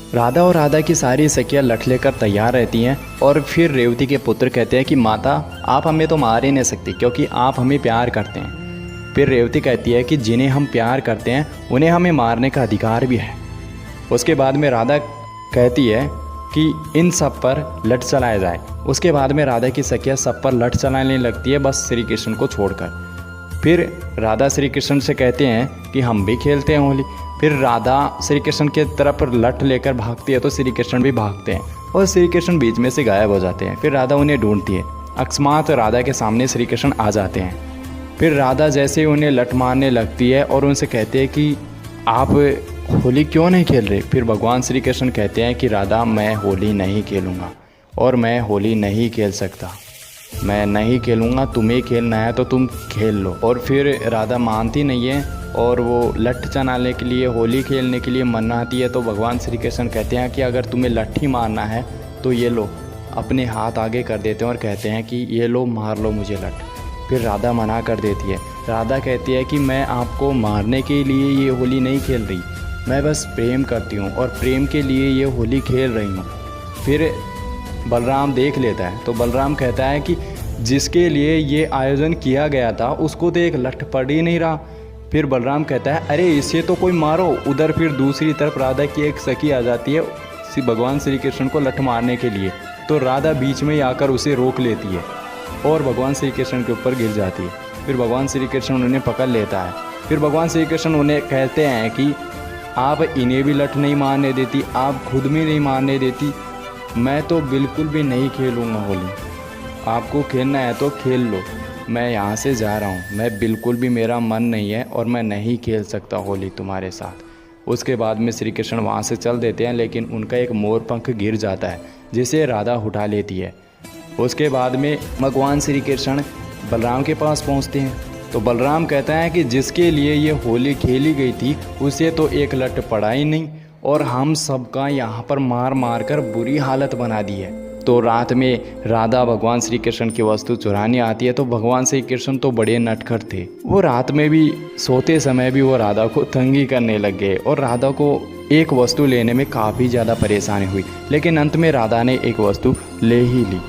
राधा और राधा की सारी सखियाँ लठ लेकर तैयार रहती हैं और फिर रेवती के पुत्र कहते हैं कि माता आप हमें तो मार ही नहीं सकती क्योंकि आप हमें प्यार करते हैं। फिर रेवती कहती है कि जिन्हें हम प्यार करते हैं उन्हें हमें मारने का अधिकार भी है। उसके बाद में राधा कहती है कि इन सब पर लठ चलाया जाए। उसके बाद में राधा की सखियाँ सब पर लठ चलाने लगती है, बस श्री कृष्ण को छोड़कर। फिर राधा श्री कृष्ण से कहते हैं कि हम भी खेलते हैं होली। फिर राधा श्री कृष्ण के तरफ लठ लेकर भागती है तो श्री कृष्ण भी भागते हैं और श्री कृष्ण बीच में से गायब हो जाते हैं। फिर राधा उन्हें ढूंढती है। अकस्मात राधा के सामने श्री कृष्ण आ जाते हैं। फिर राधा जैसे ही उन्हें लठ मारने लगती है और उनसे कहते हैं कि आप होली क्यों नहीं खेल रहे। फिर भगवान श्री कृष्ण कहते हैं कि राधा मैं होली नहीं खेलूँगा और मैं होली नहीं खेल सकता, मैं नहीं खेलूँगा, तुम्हें खेलना है तो तुम खेल लो। और फिर राधा मानती नहीं है और वो लठ चलाने के लिए होली खेलने के लिए मनाती है। तो भगवान श्री कृष्ण कहते हैं कि अगर तुम्हें लठ ही मारना है तो ये लो, अपने हाथ आगे कर देते हैं और कहते हैं कि ये लो मार लो मुझे लठ। फिर राधा मना कर देती है। राधा कहती है कि मैं आपको मारने के लिए ये होली नहीं खेल रही, मैं बस प्रेम करती हूँ और प्रेम के लिए ये होली खेल रही हूँ। फिर बलराम देख लेता है तो बलराम कहता है कि जिसके लिए ये आयोजन किया गया था उसको तो एक लठ पड़ ही नहीं रहा। फिर बलराम कहता है अरे इसे तो कोई मारो। उधर फिर दूसरी तरफ राधा की एक सखी आ जाती है भगवान श्री कृष्ण को लठ मारने के लिए। तो राधा बीच में ही आकर उसे रोक लेती है और भगवान श्री कृष्ण के ऊपर गिर जाती है। फिर भगवान श्री कृष्ण उन्हें पकड़ लेता है। फिर भगवान श्री कृष्ण उन्हें कहते हैं कि आप इन्हें भी लठ नहीं मारने देती, आप खुद में नहीं मारने देती, मैं तो बिल्कुल भी नहीं खेलूँगा होली। आपको खेलना है तो खेल लो, मैं यहाँ से जा रहा हूँ, मैं बिल्कुल भी मेरा मन नहीं है और मैं नहीं खेल सकता होली तुम्हारे साथ। उसके बाद में श्री कृष्ण वहाँ से चल देते हैं, लेकिन उनका एक मोर पंख गिर जाता है जिसे राधा उठा लेती है। उसके बाद में भगवान श्री कृष्ण बलराम के पास पहुँचते हैं तो बलराम कहता है कि जिसके लिए ये होली खेली गई थी उसे तो एक लठ पड़ा ही नहीं और हम सबका यहाँ पर मार मार कर बुरी हालत बना दी है। तो रात में राधा भगवान श्री कृष्ण की वस्तु चुराने आती है तो भगवान श्री कृष्ण तो बड़े नटखट थे, वो रात में भी सोते समय भी वो राधा को तंगी करने लग गए और राधा को एक वस्तु लेने में काफ़ी ज़्यादा परेशानी हुई। लेकिन अंत में राधा ने एक वस्तु ले ही ली।